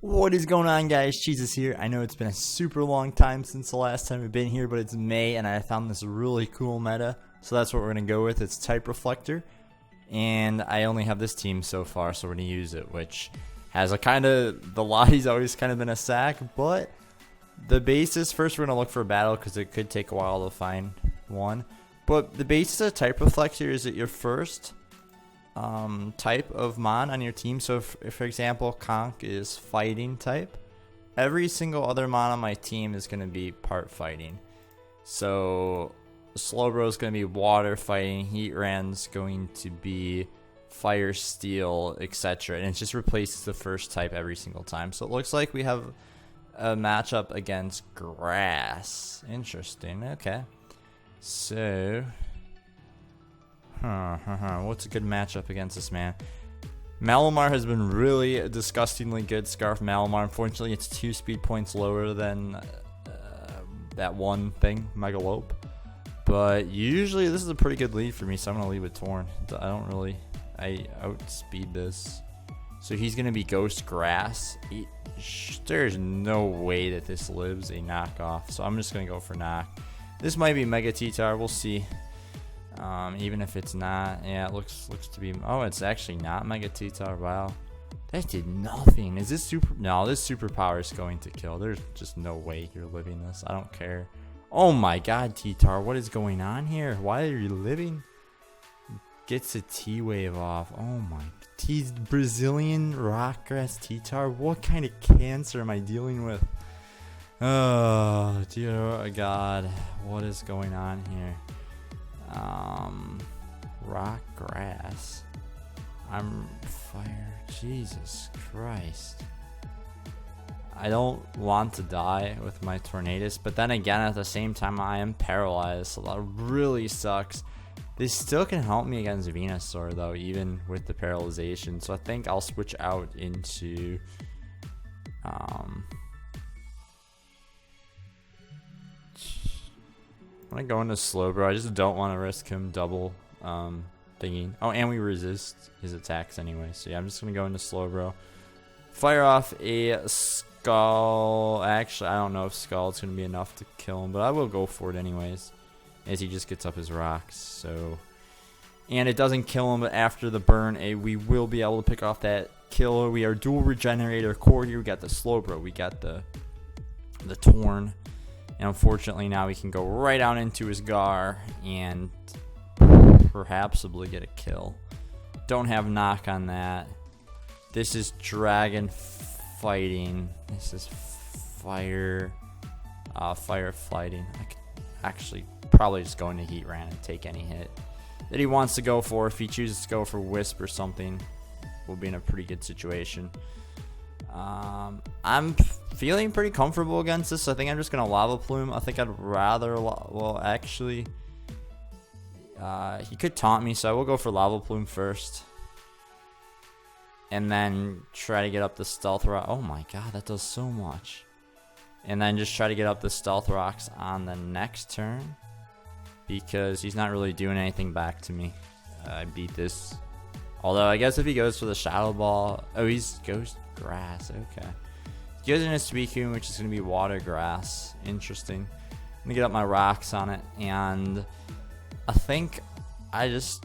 What is going on, guys? Jesus here. I know it's been a super long time since the last time we've been here, but it's May and I found this really cool meta, so that's what we're going to go with. It's type Reflector, and I only have this team so far, so we're going to use it, which has a kind of, the Latias always kind of been a sack, but the basis, first we're going to look for a battle because it could take a while to find one, but the basis of type Reflector is that your first type of mon on your team. So if for example Conk is fighting type, every single other mon on my team is going to be part fighting. So Slowbro is going to be water fighting, Heatran's going to be fire, steel, etc. And it just replaces the first type every single time. So it looks like we have a matchup against grass. Interesting. Okay, so what's a good matchup against this man? Malamar has been really disgustingly good. Scarf Malamar. Unfortunately, it's 2 speed points lower than that one thing, Megalope. But usually this is a pretty good lead for me, so I'm going to lead with Torn. I outspeed this. So he's going to be Ghost Grass. There's no way that this lives a knockoff, so I'm just going to go for knock. This might be Mega T-Tar. We'll see. Even if it's not, yeah, it looks to be. Oh, it's actually not Mega T-Tar. Wow, that did nothing. Is this super? No, this superpower is going to kill. There's just no way you're living this. I don't care. Oh my God, T-Tar, what is going on here? Why are you living? Gets a T-Wave off. Oh my, Brazilian rockgrass T-Tar. What kind of cancer am I dealing with? Oh dear God, what is going on here? Rock grass. I'm fire. Jesus Christ. I don't want to die with my Tornadus, but then again, at the same time, I am paralyzed, so that really sucks. This still can help me against Venusaur, though, even with the paralyzation. So I think I'll switch out into I'm gonna go into Slowbro. I just don't want to risk him double thinking. Oh, and we resist his attacks anyway. So yeah, I'm just gonna go into Slowbro. Fire off a Skull. Actually, I don't know if Skull is gonna be enough to kill him, but I will go for it anyways, as he just gets up his rocks. So, and it doesn't kill him, but after the burn, we will be able to pick off that kill. We are dual regenerator core here. We got the Slowbro. We got the Torn. And unfortunately, now we can go right out into his Gar and perhapsably get a kill. Don't have knock on that. This is Dragon fighting. This is fire fighting. I could actually probably just go into Heatran and take any hit that he wants to go for. If he chooses to go for Wisp or something, we'll be in a pretty good situation. I'm feeling pretty comfortable against this, so I think I'm just going to Lava Plume. I think I'd rather, well, actually, he could taunt me, so I will go for Lava Plume first. And then try to get up the Stealth Rock. Oh my God, that does so much. And then just try to get up the Stealth Rocks on the next turn, because he's not really doing anything back to me. I beat this. Although, I guess if he goes for the Shadow Ball... Oh, he's Ghost Grass. Okay. He goes into Suicune, which is going to be Water Grass. Interesting. I'm going to get up my rocks on it. And I think I just...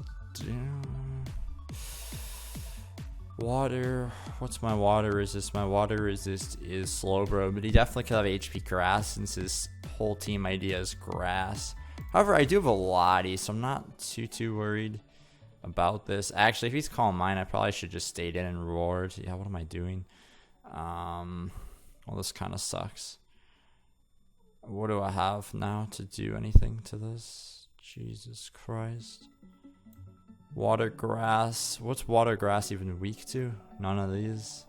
Water... What's my water resist? My water resist is Slowbro. But he definitely could have HP Grass, since his whole team idea is Grass. However, I do have a Lottie, so I'm not too worried about this. Actually, if he's Calm Mind, I probably should just stayed in and roared. Yeah, what am I doing? Well, this kind of sucks. What do I have now to do anything to this? Jesus Christ. Water Grass. What's Water Grass even weak to? None of these.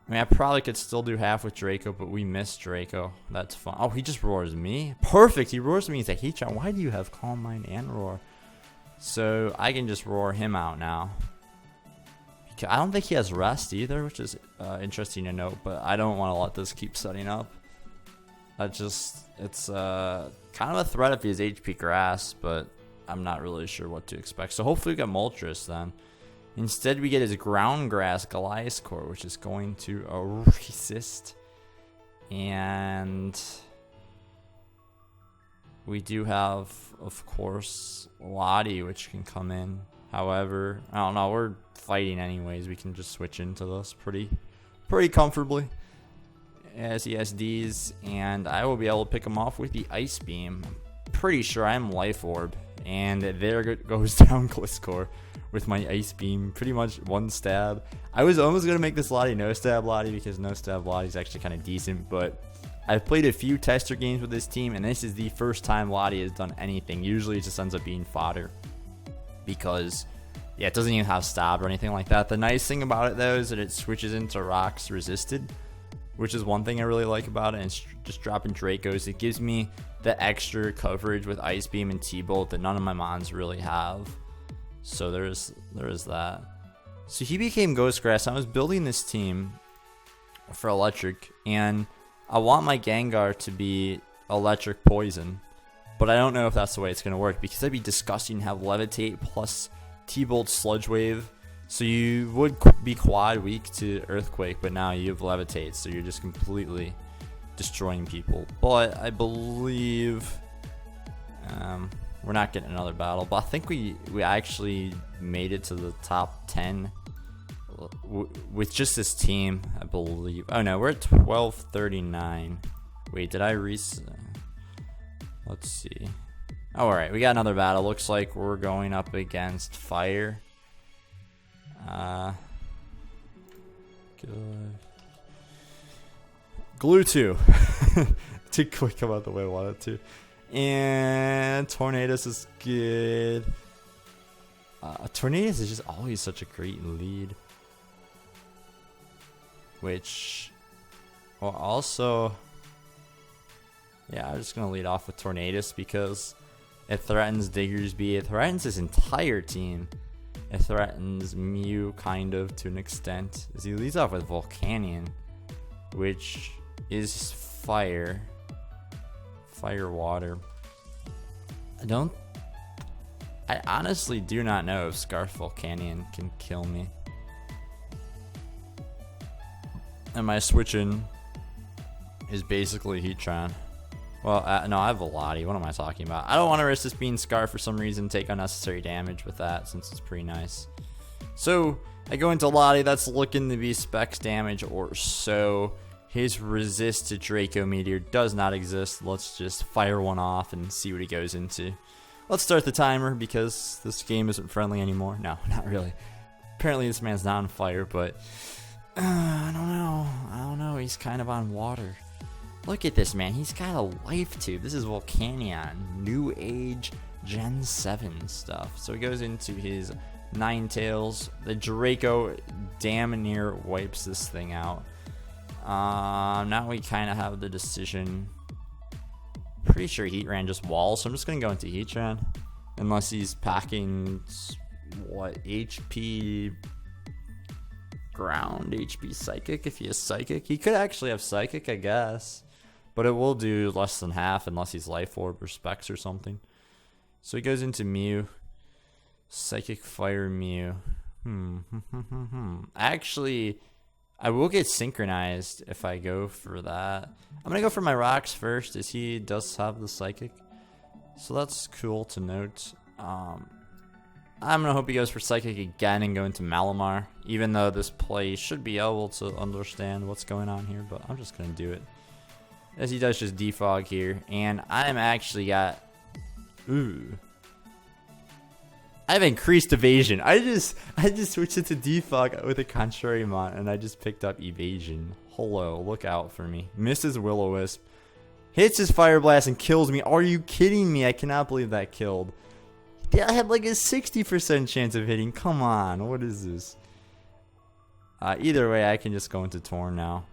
I mean, I probably could still do half with Draco, but we missed Draco. That's fun. Oh, he just roars me. Perfect. He roars me as a Heatran. Why do you have Calm Mind and Roar? So I can just roar him out now. I don't think he has Rest either, which is interesting to note, but I don't want to let this keep setting up. It's kind of a threat if he has HP Grass, but I'm not really sure what to expect. So hopefully we got Moltres then. Instead, we get his ground grass Goliath, which is going to resist. And we do have, of course, Lottie, which can come in. However, I don't know. We're fighting anyways. We can just switch into this pretty comfortably as he has Ds, and I will be able to pick him off with the Ice Beam. I'm pretty sure I'm Life Orb, and there goes down Gliscor with my Ice Beam. Pretty much one stab. I was almost going to make this Lottie no stab Lottie because no stab Lottie is actually kind of decent, but I've played a few tester games with this team, and this is the first time Lottie has done anything. Usually it just ends up being fodder because, yeah, it doesn't even have stab or anything like that. The nice thing about it, though, is that it switches into rocks resisted, which is one thing I really like about it. And it's just dropping Dracos. It gives me the extra coverage with Ice Beam and T-Bolt that none of my mons really have. So there is that. So he became Ghost Grass. I was building this team for Electric, and I want my Gengar to be Electric Poison, but I don't know if that's the way it's going to work because that'd be disgusting to have Levitate plus T-Bolt Sludge Wave. So you would be quad weak to Earthquake, but now you have Levitate, so you're just completely destroying people. But I believe we're not getting another battle, but I think we actually made it to the top 10 with just this team, I believe. Oh no, we're at 1239. Wait, did I reset? Let's see. Oh, all right, we got another battle. Looks like we're going up against Fire. Good. Glue 2. Too quick about the way I wanted to. And Tornadus is good. Tornadus is just always such a great lead. Which, well, also, yeah, I'm just going to lead off with Tornadus because it threatens Diggersby. It threatens his entire team. It threatens Mew, kind of, to an extent. As he leads off with Volcanion, which is fire. Fire, water. I honestly do not know if Scarf Volcanion can kill me. And my switch-in is basically Heatran. Well, no, I have Velati. What am I talking about? I don't want to risk this being Scarf for some reason. Take unnecessary damage with that since it's pretty nice. So, I go into Lottie. That's looking to be Specs damage or so. His resist to Draco Meteor does not exist. Let's just fire one off and see what he goes into. Let's start the timer because this game isn't friendly anymore. No, not really. Apparently this man's not on fire, but I don't know. He's kind of on water. Look at this, man. He's got a life tube. This is Volcanion. New Age Gen 7 stuff. So he goes into his Ninetales. The Draco damn near wipes this thing out. Now we kind of have the decision. Pretty sure Heatran just walls, so I'm just going to go into Heatran. Unless he's packing, what, HP ground, HP psychic. If he has psychic, he could actually have psychic, I guess. But it will do less than half unless he's Life Orb or Specs or something. So he goes into Mew. Psychic Fire Mew. Actually, I will get synchronized if I go for that. I'm going to go for my rocks first, as he does have the Psychic. So that's cool to note. I'm going to hope he goes for Psychic again and go into Malamar. Even though this play should be able to understand what's going on here. But I'm just going to do it. As he does just defog here. And I'm actually got... Ooh. I have increased evasion. I just switched it to defog with a contrary mon, and I just picked up evasion. Hello, look out for me. Misses Will-O-Wisp. Hits his Fire Blast and kills me. Are you kidding me? I cannot believe that killed. Yeah, I had like a 60% chance of hitting. Come on, what is this? Either way, I can just go into Torn now.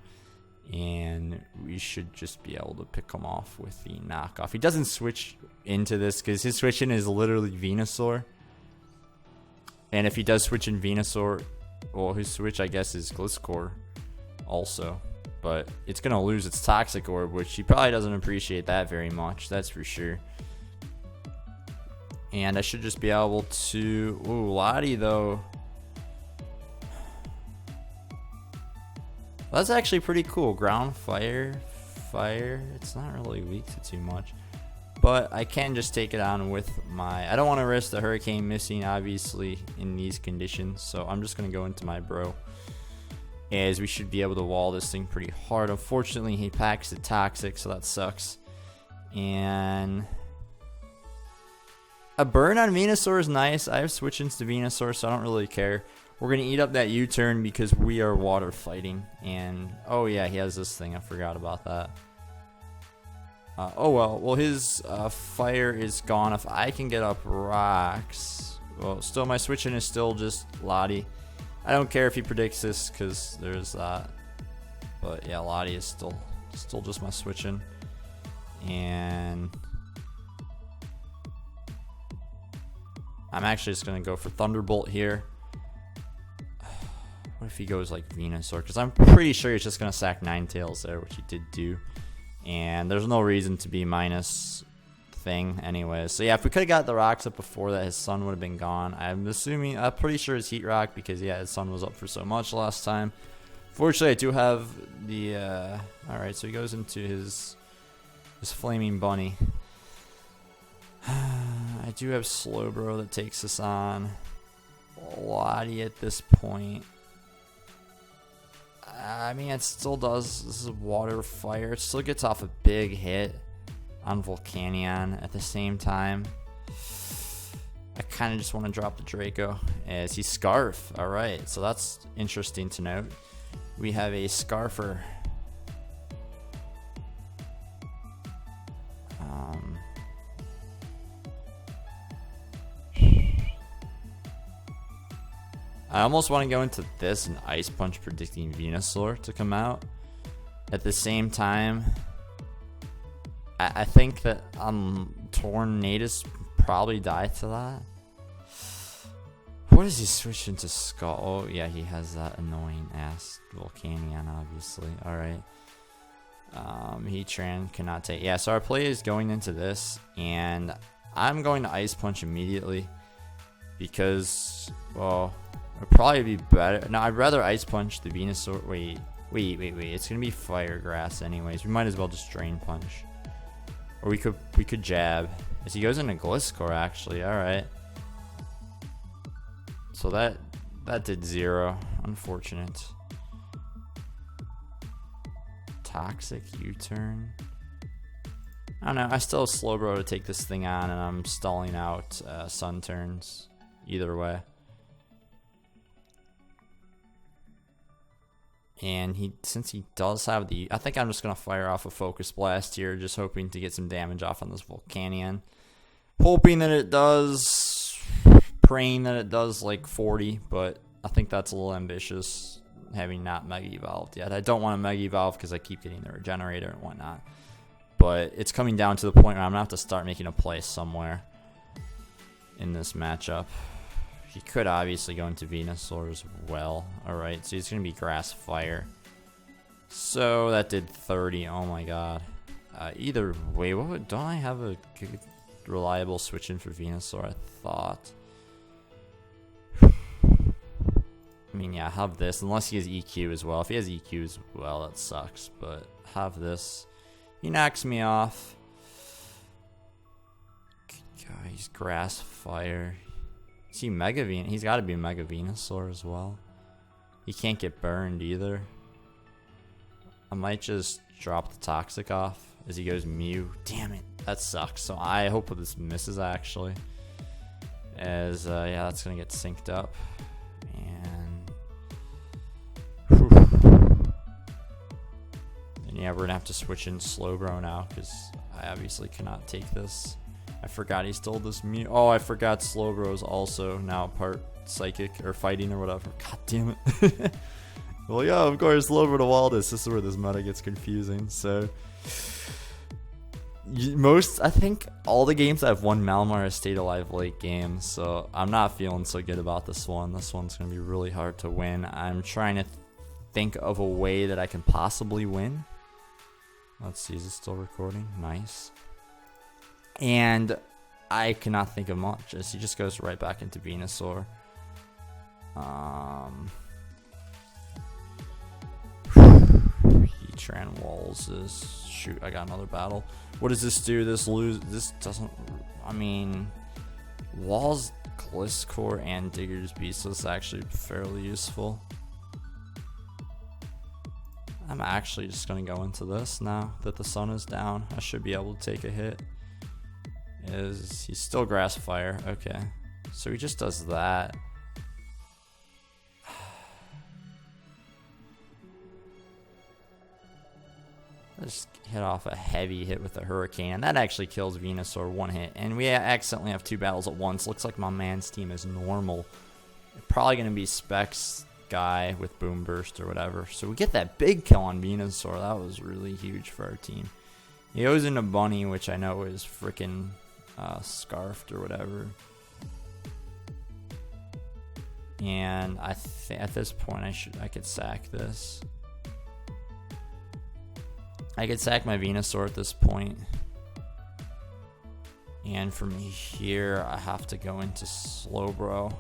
And we should just be able to pick him off with the knockoff. He doesn't switch into this because his switch in is literally Venusaur. And if he does switch in Venusaur, well, his switch, I guess, is Gliscor also. But it's going to lose its Toxic Orb, which he probably doesn't appreciate that very much. That's for sure. And I should just be able to... Ooh, Lottie, though. Well, that's actually pretty cool. Ground, fire, fire. It's not really weak to too much. But I can just take it on with my... I don't want to risk the Hurricane missing, obviously, in these conditions. So I'm just going to go into my bro. As we should be able to wall this thing pretty hard. Unfortunately, he packs the Toxic, so that sucks. And... a burn on Venusaur is nice. I have switch-ins to Venusaur, so I don't really care. We're going to eat up that U-turn because we are water fighting. And, oh yeah, he has this thing. I forgot about that. Oh well. Well, his fire is gone. If I can get up rocks... well, still my switch-in is still just Lottie. I don't care if he predicts this because there's that. But yeah, Lottie is still just my switch-in. And... I'm actually just going to go for Thunderbolt here. What if he goes like Venusaur? Because I'm pretty sure he's just going to sack Ninetales there, which he did do. And there's no reason to be minus thing anyway. So yeah, if we could have got the rocks up before that, his sun would have been gone. I'm pretty sure it's Heat Rock because yeah, his sun was up for so much last time. Fortunately, I do have the... alright, so he goes into his Flaming Bunny. I do have Slowbro that takes us on. Lottie at this point. I mean, it still does. This is water fire. It still gets off a big hit on Volcanion at the same time. I kind of just want to drop the Draco as he Scarf. Alright, so that's interesting to note. We have a Scarfer. I almost want to go into this and Ice Punch predicting Venusaur to come out. At the same time, I think that Tornadus probably die to that. What does he switch into Skull? Oh yeah, he has that annoying ass Volcanion, obviously. Alright. Heatran cannot take... yeah, so our play is going into this, and I'm going to Ice Punch immediately. Because, well... it'd probably be better. No, I'd rather Ice Punch the Venusaur. Wait. It's gonna be Fire Grass anyways. We might as well just Drain Punch. Or we could jab. As he goes into Gliscor actually. Alright. So that did 0. Unfortunate. Toxic U-turn. I don't know. I still have Slowbro to take this thing on, and I'm stalling out Sun turns. Either way. And since he does have the... I think I'm just going to fire off a Focus Blast here, just hoping to get some damage off on this Volcanion. Hoping that it does... praying that it does like 40, but I think that's a little ambitious, having not Mega Evolved yet. I don't want to Mega Evolve because I keep getting the Regenerator and whatnot. But it's coming down to the point where I'm going to have to start making a play somewhere in this matchup. He could obviously go into Venusaur as well. Alright, so he's going to be Grass Fire. So that did 30. Oh my god. Either way, don't I have a good, reliable switch in for Venusaur? I thought. I mean, yeah, have this. Unless he has EQ as well. If he has EQ as well, that sucks. But have this. He knocks me off. God, he's Grass Fire. Is he Mega Venusaur? He's got to be Mega Venusaur as well. He can't get burned either. I might just drop the Toxic off as he goes Mew. Damn it. That sucks. So I hope this misses actually. As, yeah, that's going to get synced up. And... and yeah, we're going to have to switch in Slowbro now because I obviously cannot take this. I forgot he stole this Mew. Oh, I forgot Slowbro is also now part Psychic or Fighting or whatever. God damn it. Well, yeah, of course, Slowbro to wall this. This is where this meta gets confusing. So, I think all the games I've won Malamar has stayed alive late game. So, I'm not feeling so good about this one. This one's going to be really hard to win. I'm trying to think of a way that I can possibly win. Let's see, is it still recording? Nice. And I cannot think of much as he just goes right back into Venusaur. Tran Walls is... Shoot, I got another battle. What does this do? This doesn't... I mean... Walls, Gliscor, and Digger's Beast is actually fairly useful. I'm actually just going to go into this now that the sun is down. I should be able to take a hit. He's still Grass Fire. Okay. So he just does that. Just hit off a heavy hit with a Hurricane. That actually kills Venusaur one hit. And we accidentally have 2 battles at once. Looks like my man's team is normal. Probably going to be Specs guy with Boom Burst or whatever. So we get that big kill on Venusaur. That was really huge for our team. He goes into Bunny, which I know is freaking Scarfed or whatever. And I think at this point I could sack this. I could sack my Venusaur at this point. And from here, I have to go into Slowbro.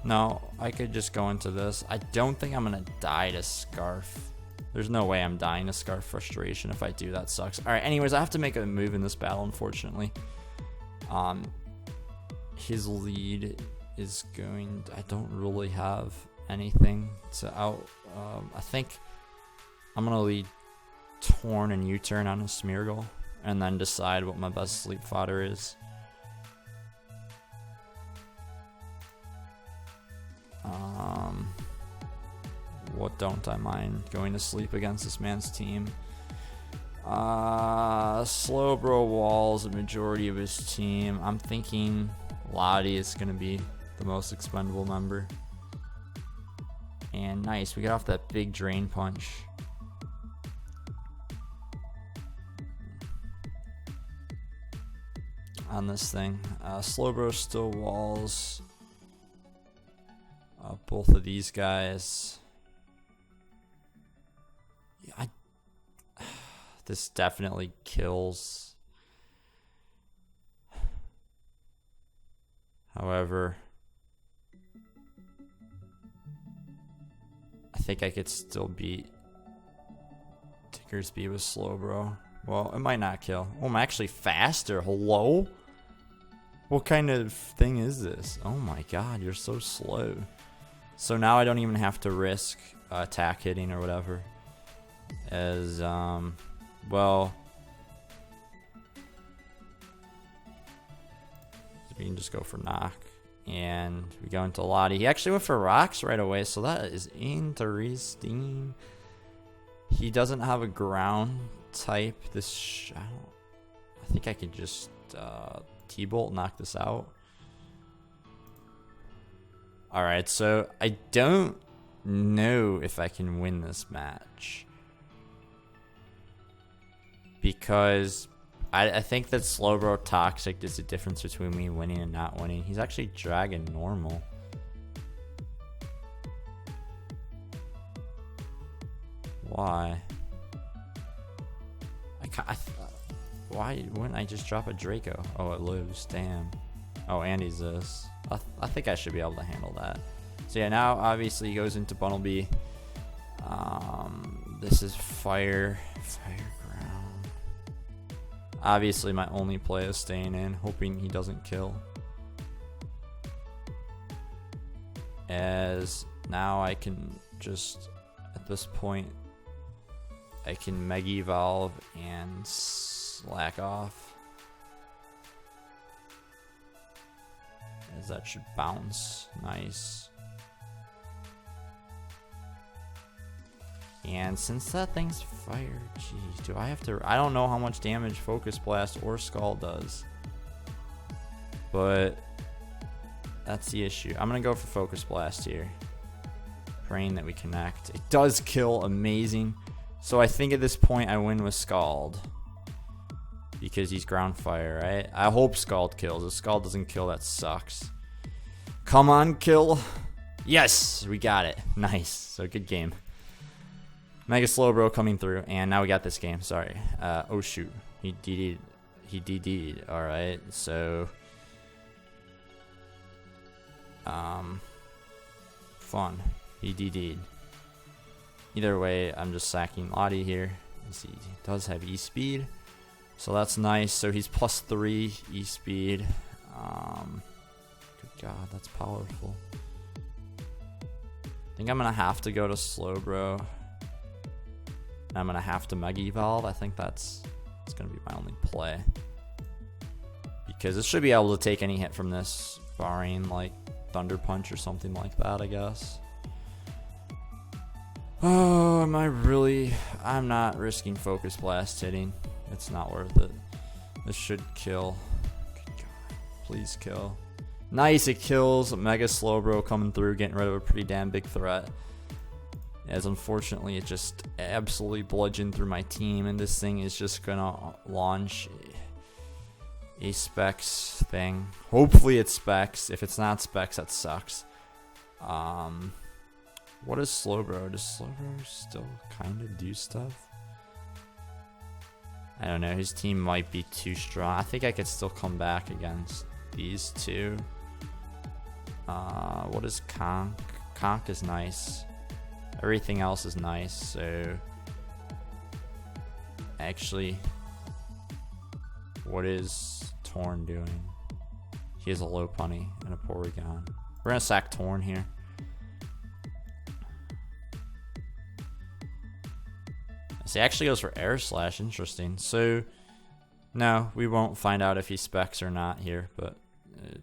No, I could just go into this. I don't think I'm going to die to Scarf. There's no way I'm dying to Scarf Frustration. If I do, that sucks. Alright, anyways, I have to make a move in this battle, unfortunately. His lead is going... I don't really have anything to out... I think I'm going to lead Torn and U-turn on a Smeargle, and then decide what my best sleep fodder is. What don't I mind going to sleep against this man's team? Slowbro Walls the majority of his team. I'm thinking Lottie is going to be the most expendable member. And nice, we get off that big Drain Punch. On this thing. Slowbro still Walls. Both of these guys. Yeah, this definitely kills. However, I think I could still beat Diggersby with Slowbro. Well, it might not kill. Oh, I'm actually faster. Hello? What kind of thing is this? Oh my god, you're so slow. So now I don't even have to risk attack hitting or whatever. As, well, we can just go for knock. And we go into Lottie. He actually went for rocks right away, so that is interesting. He doesn't have a ground type. I think I could just T-Bolt knock this out. Alright, so I don't know if I can win this match. Because I think that Slowbro Toxic is the difference between me winning and not winning. He's actually Dragon normal. Why? Why wouldn't I just drop a Draco? Oh, it lives. Damn. Oh, and he's this. I think I should be able to handle that. So yeah, now obviously he goes into Bunnelby. This is Fire Ground. Obviously my only play is staying in, hoping he doesn't kill. As now I can just, at this point, I can Mega Evolve and slack off. As that should bounce. Nice. And since that thing's fire, geez, do I have to... I don't know how much damage Focus Blast or Scald does. But that's the issue. I'm going to go for Focus Blast here. Praying that we connect. It does kill. Amazing. So I think at this point I win with Scald. Because he's ground fire, right? I hope Scald kills. If Scald doesn't kill, that sucks. Come on, kill. Yes, we got it. Nice. So good game. Mega Slowbro coming through, and now we got this game. Sorry. Oh shoot, he DD'd. He DD'd. All right. So Fun. He DD'd. Either way, I'm just sacking Lottie here. He does have E-Speed, so that's nice. So he's +3 E-Speed. Good God, that's powerful. I think I'm going to have to go to Slowbro. I'm going to have to Mega Evolve. I think that's going to be my only play. Because it should be able to take any hit from this, barring like Thunder Punch or something like that, I guess. Oh, am I really? I'm not risking Focus Blast hitting. It's not worth it. This should kill. Good God. Please kill. Nice, it kills. Mega Slowbro coming through, getting rid of a pretty damn big threat. As unfortunately, it just absolutely bludgeoned through my team, and this thing is just gonna launch a Specs thing. Hopefully it's Specs. If it's not Specs, that sucks. What is Slowbro? Does Slowbro still kind of do stuff? I don't know. His team might be too strong. I think I could still come back against these two. What is Conk? Conk is nice. Everything else is nice. So actually, what is Torn doing? He has a low punny and a Porygon. We're gonna sack Torn here. He actually goes for Air Slash. Interesting. So no, we won't find out if he specs or not here, but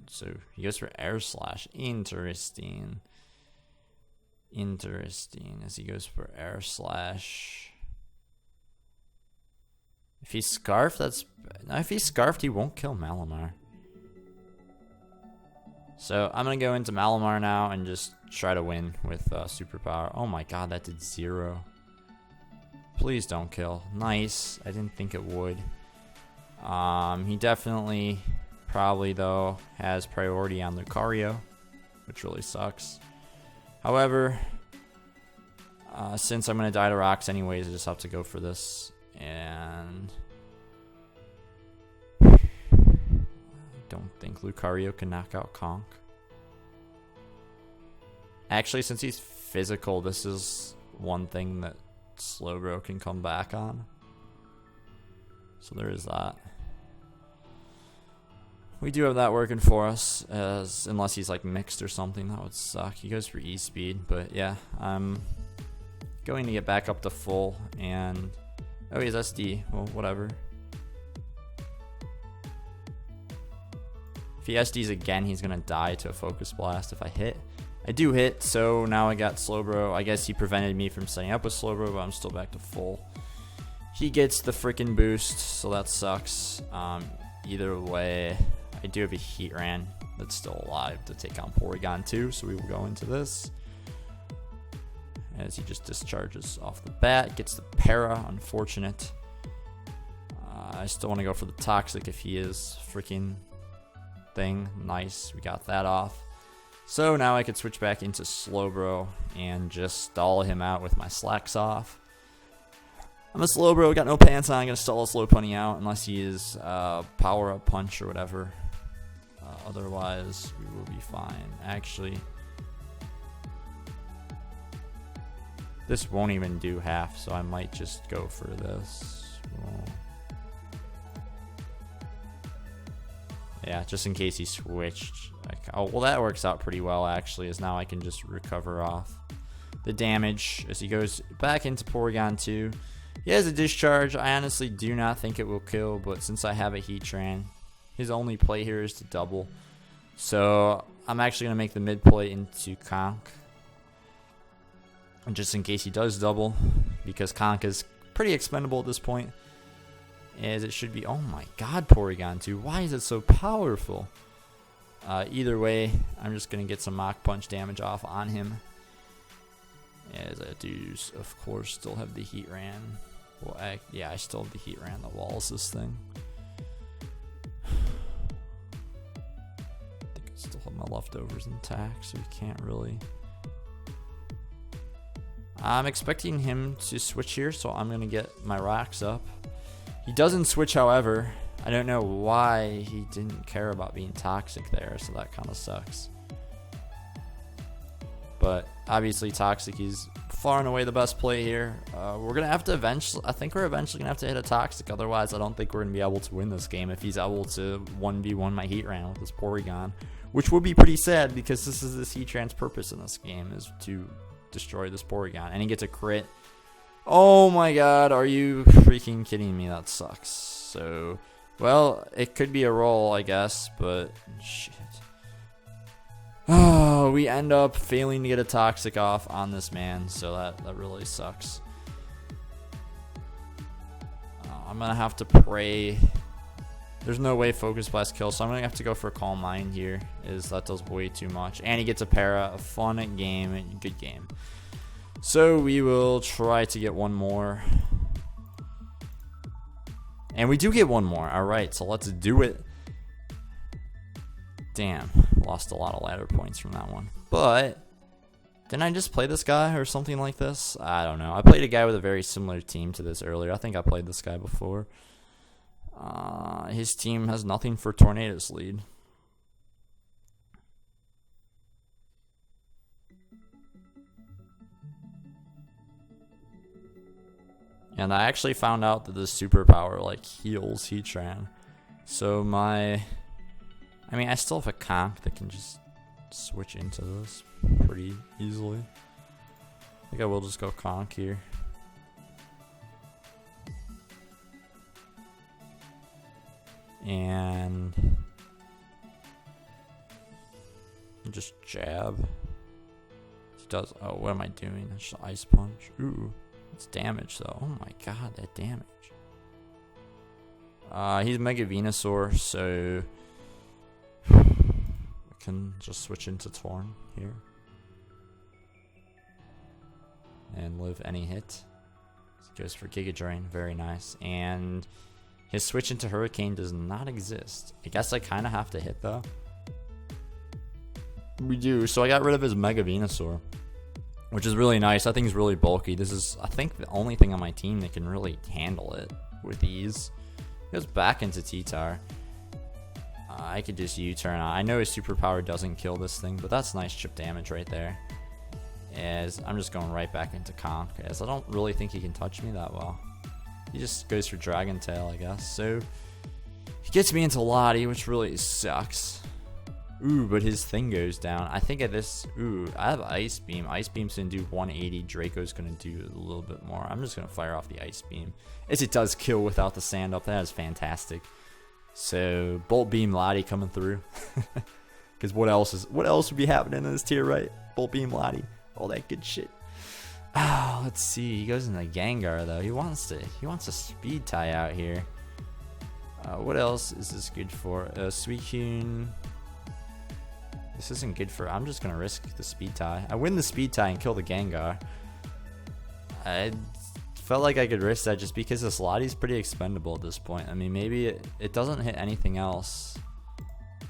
so he goes for Air Slash. Interesting. As he goes for Air Slash. If he's Scarfed, if he's Scarfed, he won't kill Malamar. So I'm gonna go into Malamar now and just try to win with Superpower. Oh my God, that did 0. Please don't kill. Nice. I didn't think it would. He definitely, probably though, has priority on Lucario, which really sucks. However, since I'm going to die to rocks anyways, I just have to go for this. And I don't think Lucario can knock out Conk. Actually, since he's physical, this is one thing that Slowbro can come back on. So there is that. We do have that working for us, unless he's like mixed or something. That would suck. He goes for E-Speed, but yeah, I'm going to get back up to full. And oh, he's SD. Well, whatever. If he SDs again, he's gonna die to a Focus Blast if I hit. I do hit, so now I got Slowbro. I guess he prevented me from setting up with Slowbro, but I'm still back to full. He gets the freaking boost, so that sucks. Either way, I do have a Heatran that's still alive to take on Porygon 2, so we will go into this. As he just discharges off the bat, gets the Para, unfortunate. I still want to go for the Toxic if he is freaking thing. Nice, we got that off. So now I could switch back into Slowbro and just stall him out with my slacks off. I'm a Slowbro, got no pants on. I'm going to stall a Slow Punny out unless he is Power Up Punch or whatever. Otherwise, we will be fine. Actually, this won't even do half, so I might just go for this. Yeah, just in case he switched. Oh, well, that works out pretty well, actually, as now I can just recover off the damage as he goes back into Porygon 2. He has a Discharge. I honestly do not think it will kill, but since I have a Heatran, his only play here is to double. So I'm actually going to make the mid play into Conk. And just in case he does double, because Conk is pretty expendable at this point. As it should be. Oh my God, Porygon 2. Why is it so powerful? Either way, I'm just going to get some Mach Punch damage off on him. As I do, of course, still have the Heatran. Well, yeah, I still have the Heatran that walls this thing. I think I still have my leftovers intact, so we can't really. I'm expecting him to switch here, so I'm going to get my rocks up. He doesn't switch, however. I don't know why he didn't care about being toxic there, so that kind of sucks. But obviously Toxic is far and away the best play here. We're gonna have to eventually, I think we're eventually gonna have to hit a Toxic, otherwise I don't think we're gonna be able to win this game if he's able to 1v1 my Heatran with this Porygon, which would be pretty sad because this is this Heatran's purpose in this game, is to destroy this Porygon, and he gets a crit. Oh my god, are you freaking kidding me? That sucks. So, well, it could be a roll, I guess, but shit. Oh, we end up failing to get a Toxic off on this man, so that really sucks. I'm gonna have to pray. There's no way Focus Blast kills, so I'm gonna have to go for a Calm Mind here, as that does way too much. And he gets a Para, a fun game, good game. So we will try to get one more. And we do get one more. Alright, so let's do it. Damn, lost a lot of ladder points from that one. But, didn't I just play this guy or something like this? I don't know. I played a guy with a very similar team to this earlier. I think I played this guy before. His team has nothing for Tornadus lead. And I actually found out that this superpower like heals Heatran. So I still have a Conk that can just switch into this pretty easily. I think I will just go Conk here. And just jab. He does. Oh, what am I doing? That's just Ice Punch. Ooh, it's damage though. Oh my god, that damage. He's Mega Venusaur, so we can just switch into Torn here and live any hit. Goes for Giga Drain, very nice. And his switch into Hurricane does not exist. I guess I kind of have to hit though. We do. So I got rid of his Mega Venusaur, which is really nice. That thing's really bulky. This is, I think, the only thing on my team that can really handle it with ease. It goes back into T-Tar. I could just U-turn. I know his superpower doesn't kill this thing, but that's nice chip damage right there. As I'm just going right back into Conk, as I don't really think he can touch me that well. He just goes for Dragon Tail, I guess. So he gets me into Lottie, which really sucks. Ooh, but his thing goes down. I think at this, ooh, I have Ice Beam. Ice Beam's gonna do 180. Draco's gonna do a little bit more. I'm just gonna fire off the Ice Beam, as it does kill without the sand up. That is fantastic. So Bolt Beam Lottie coming through. Because what else would be happening in this tier, right? Bolt Beam Lottie, all that good shit. Oh, let's see. He goes into Gengar though. He wants to speed tie out here. What else is this good for? Suicune. This isn't good for. I'm just gonna risk the speed tie. I win the speed tie and kill the Gengar. I felt like I could risk that just because this Lottie's pretty expendable at this point. I mean, maybe it doesn't hit anything else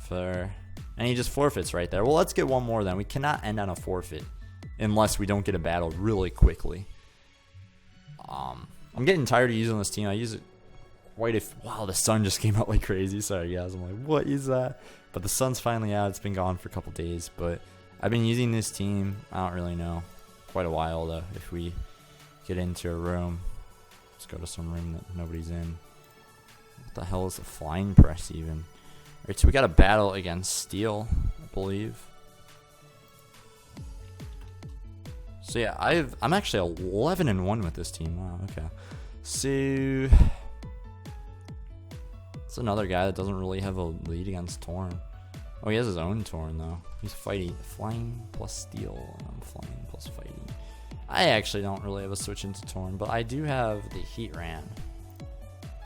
for, and he just forfeits right there. Well, let's get one more then. We cannot end on a forfeit unless we don't get a battle really quickly. I'm getting tired of using this team. I use it quite wow, the sun just came out like crazy. Sorry guys, I'm like, what is that? But the sun's finally out. It's been gone for a couple days, but I've been using this team, I don't really know, quite a while though. If we get into a room, let's go to some room that nobody's in. What the hell is the Flying Press even? Alright, so we got a battle against Steel, I believe. So yeah, I'm actually 11-1 with this team. Wow, okay. So it's another guy that doesn't really have a lead against Torn. Oh, he has his own Torn though. He's fighting Flying plus Steel, and I'm Flying plus Fighting. I actually don't really have a switch into Torn, but I do have the Heatran.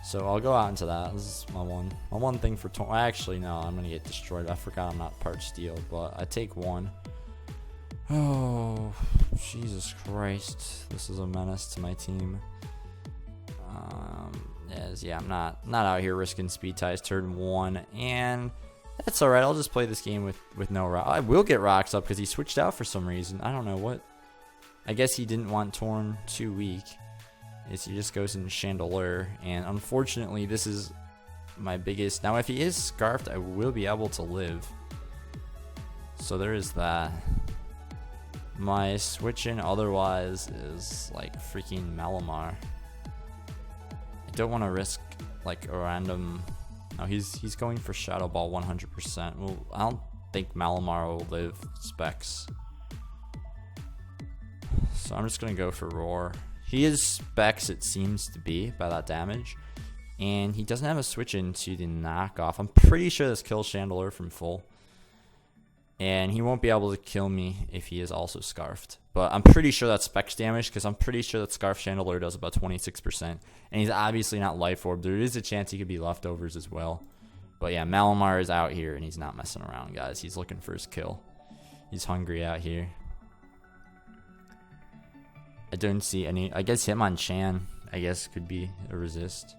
So I'll go out into that. This is my one thing for Torn. Actually, no, I'm gonna get destroyed. I forgot I'm not part Steel, but I take one. Oh, Jesus Christ! This is a menace to my team. Yeah, I'm not out here risking speed ties turn 1, and that's alright. I'll just play this game with no rock. I will get rocks up because he switched out for some reason. I don't know what. I guess he didn't want Torn too weak. He just goes in Chandelure, and unfortunately, this is my biggest. Now, if he is Scarfed, I will be able to live. So there is that. My switch-in otherwise is like freaking Malamar. I don't want to risk like a random... No, he's going for Shadow Ball 100%. Well, I don't think Malamar will live specs. So I'm just going to go for Roar. He is specs, it seems to be, by that damage. And he doesn't have a switch into the knockoff. I'm pretty sure this kills Chandelure from full. And he won't be able to kill me if he is also Scarfed. But I'm pretty sure that's specs damage, because I'm pretty sure that Scarf Chandelure does about 26%. And he's obviously not Life Orb. There is a chance he could be leftovers as well. But yeah, Malamar is out here, and he's not messing around, guys. He's looking for his kill. He's hungry out here. I don't see any... I guess Hitmonchan, I guess, could be a resist.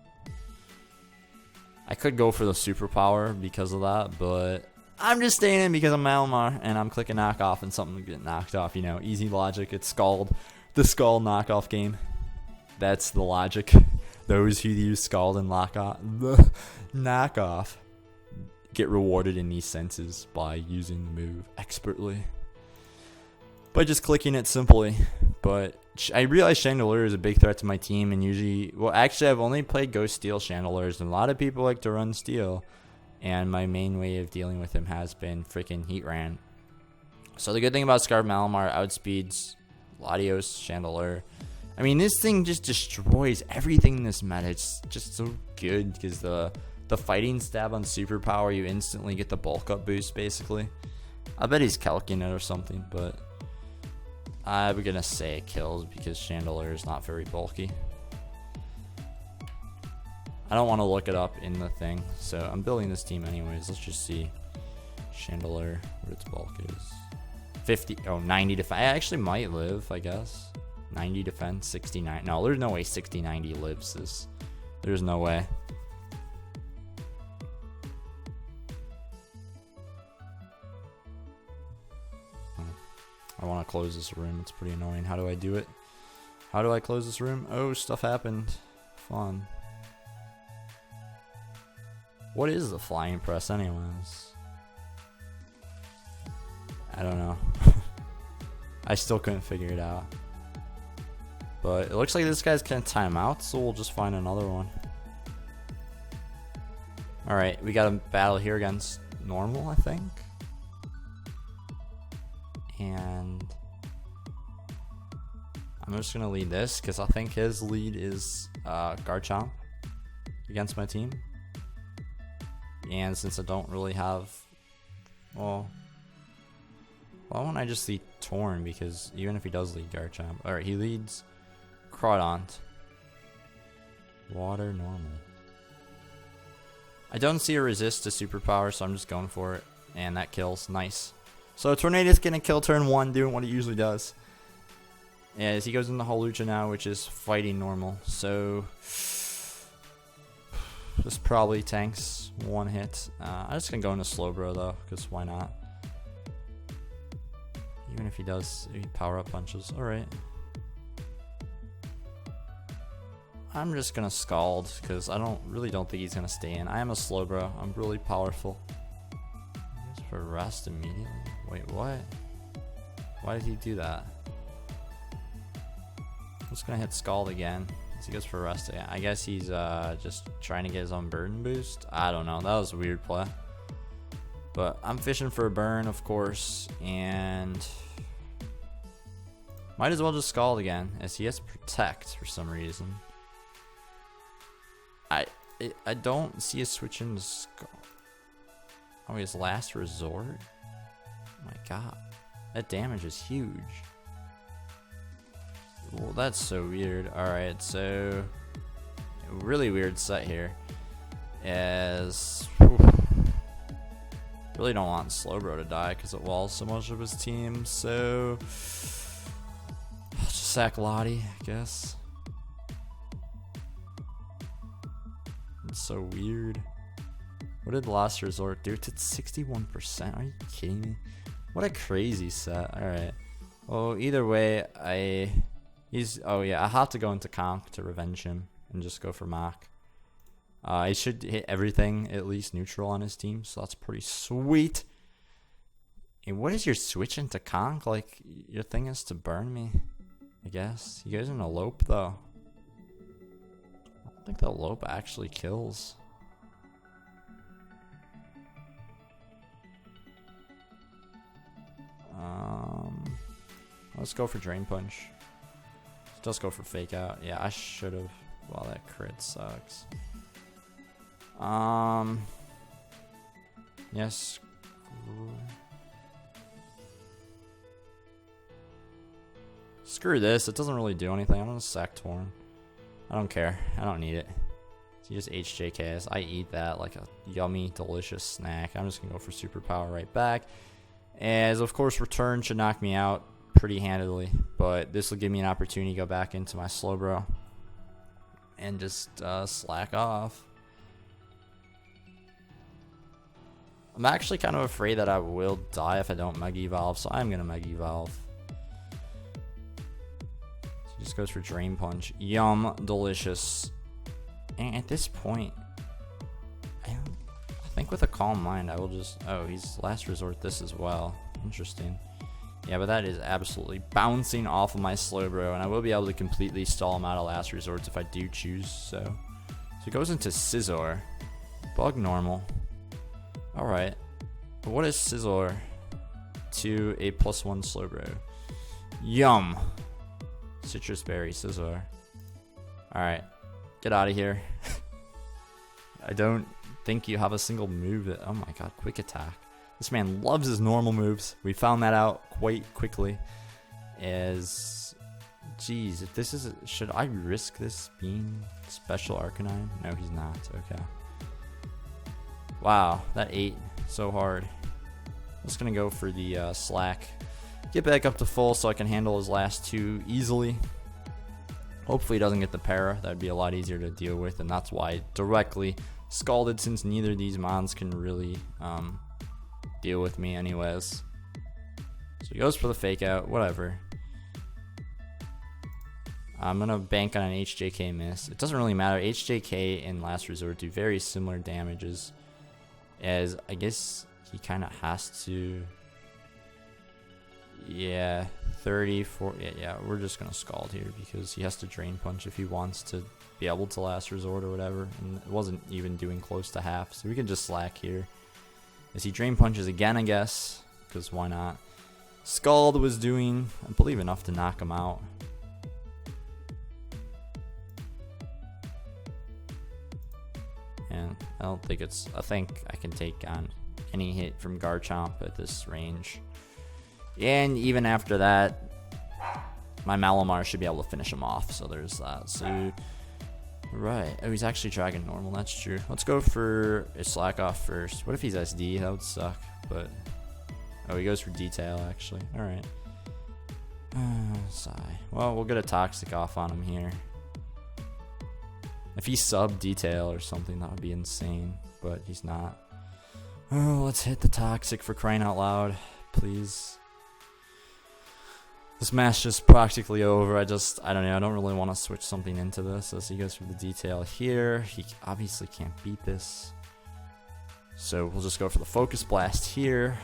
I could go for the superpower because of that, but I'm just staying in because I'm Malamar, and I'm clicking knockoff, and something to get knocked off, you know. Easy logic. It's Scald. The Scald knockoff game. That's the logic. Those who use Scald and knockoff get rewarded in these senses by using the move expertly. By just clicking it simply. But I realize Chandelure is a big threat to my team, and usually... Well, actually, I've only played Ghost Steel Chandelures, and a lot of people like to run Steel. And my main way of dealing with him has been freaking Heatran. So the good thing about Scarf Malamar outspeeds Latios Chandelure. I mean, this thing just destroys everything in this meta. It's just so good because the fighting stab on superpower, you instantly get the bulk up boost, basically. I bet he's calcing it or something, but I'm gonna say it kills because Chandelure is not very bulky. I don't want to look it up in the thing, so I'm building this team anyways. Let's just see Chandelure, what its bulk is. 50, oh, 90 defense. I actually might live, I guess. 90 defense, 69. No, there's no way 60-90 lives this. There's no way. I want to close this room. It's pretty annoying. How do I do it? How do I close this room? Oh, stuff happened. Fun. What is the flying press anyways? I don't know. I still couldn't figure it out. But it looks like this guy's gonna time out, so we'll just find another one. Alright, we got a battle here against normal, I think. And I'm just gonna lead this because I think his lead is Garchomp against my team. And since I don't really have, well, why won't I just lead Torn? Because even if he does lead Garchomp, alright, he leads Crawdont. Water normal. I don't see a resist to superpower, so I'm just going for it, and that kills. Nice. So Tornado's gonna kill turn 1, doing what it usually does. As he goes into Hawlucha now, which is fighting normal. So this probably tanks one hit. I'm just gonna go into Slowbro though, because why not? Even if he does, he power up punches. Alright. I'm just gonna Scald, because I really don't think he's gonna stay in. I am a Slowbro. I'm really powerful. He goes for rest immediately. Wait, what? Why did he do that? I'm just gonna hit Scald again. As he goes for rest again. I guess he's just trying to get his own burn boost. I don't know. That was a weird play. But I'm fishing for a burn, of course, and might as well just Scald again, as he has Protect for some reason. I don't see a switch into Scald. Oh, his last resort? Oh my god. That damage is huge. Well, that's so weird. Alright, so really weird set here. As really don't want Slowbro to die because it walls so much of his team, so I'll just sack Lottie, I guess. It's so weird. What did Last Resort do? It's at 61%. Are you kidding me? What a crazy set. Alright. Well, either way, oh yeah, I have to go into Conk to revenge him and just go for Mach. He should hit everything at least neutral on his team, so that's pretty sweet. Hey, what is your switch into Conk? Like, your thing is to burn me, I guess. You guys in a lope, though. I don't think the lope actually kills. Let's go for Drain Punch. Let's go for Fake Out. Yeah, I should have. Wow, that crit sucks. Yes. Screw this. It doesn't really do anything. I'm gonna sack Torn. I don't care. I don't need it. So you just HJKs. I eat that like a yummy, delicious snack. I'm just gonna go for Superpower right back. As of course, Return should knock me out pretty handily, but this will give me an opportunity to go back into my Slowbro and just slack off. I'm actually kind of afraid that I will die if I don't Mega Evolve, so I'm gonna Mega Evolve. So he just goes for Drain Punch. Yum, delicious. And at this point, I think with a calm mind, I will just. Oh, he's Last Resort this as well. Interesting. Yeah, but that is absolutely bouncing off of my Slowbro, and I will be able to completely stall him out of Last Resorts if I do choose so. So he goes into Scizor. Bug normal. Alright. But what is Scizor to a +1 Slowbro? Yum. Citrus Berry, Scizor. Alright. Get out of here. I don't think you have a single move that. Oh my god, Quick Attack. This man loves his normal moves. We found that out quite quickly. Geez, if this is, should I risk this being Special Arcanine? No, he's not. Okay. Wow, that ate so hard. I'm just gonna go for the Slack. Get back up to full so I can handle his last two easily. Hopefully he doesn't get the para. That'd be a lot easier to deal with, and that's why I directly Scalded, since neither of these mons can really deal with me anyways. So he goes for the Fake Out, whatever. I'm going to bank on an HJK miss. It doesn't really matter. HJK and Last Resort do very similar damages, as I guess he kind of has to. Yeah, 30, 40. Yeah, we're just going to Scald here because he has to Drain Punch if he wants to be able to Last Resort or whatever. And it wasn't even doing close to half, so we can just Slack here. As he Drain Punches again, I guess, because why not? Scald was doing, I believe, enough to knock him out. And I don't think it's, I think I can take on any hit from Garchomp at this range. And even after that, my Malamar should be able to finish him off. So there's that. So, right. Oh, he's actually Dragon Normal. That's true. Let's go for a Slack Off first. What if he's SD? That would suck. But, oh, he goes for Detail, actually. All right. Sigh. Well, we'll get a Toxic off on him here. If he's sub Detail or something, that would be insane. But he's not. Oh, let's hit the Toxic for crying out loud. Please. This match is practically over. I don't know. I don't really want to switch something into this. As he goes for the Detail here. He obviously can't beat this. So we'll just go for the Focus Blast here.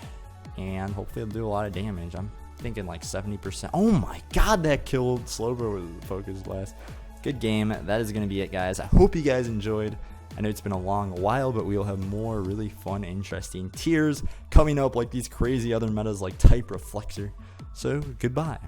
And hopefully it'll do a lot of damage. I'm thinking like 70%. Oh my god, that killed Slowbro with the Focus Blast. Good game. That is going to be it, guys. I hope you guys enjoyed. I know it's been a long while, but we'll have more really fun, interesting tiers coming up, like these crazy other metas like Type Reflector. So, goodbye.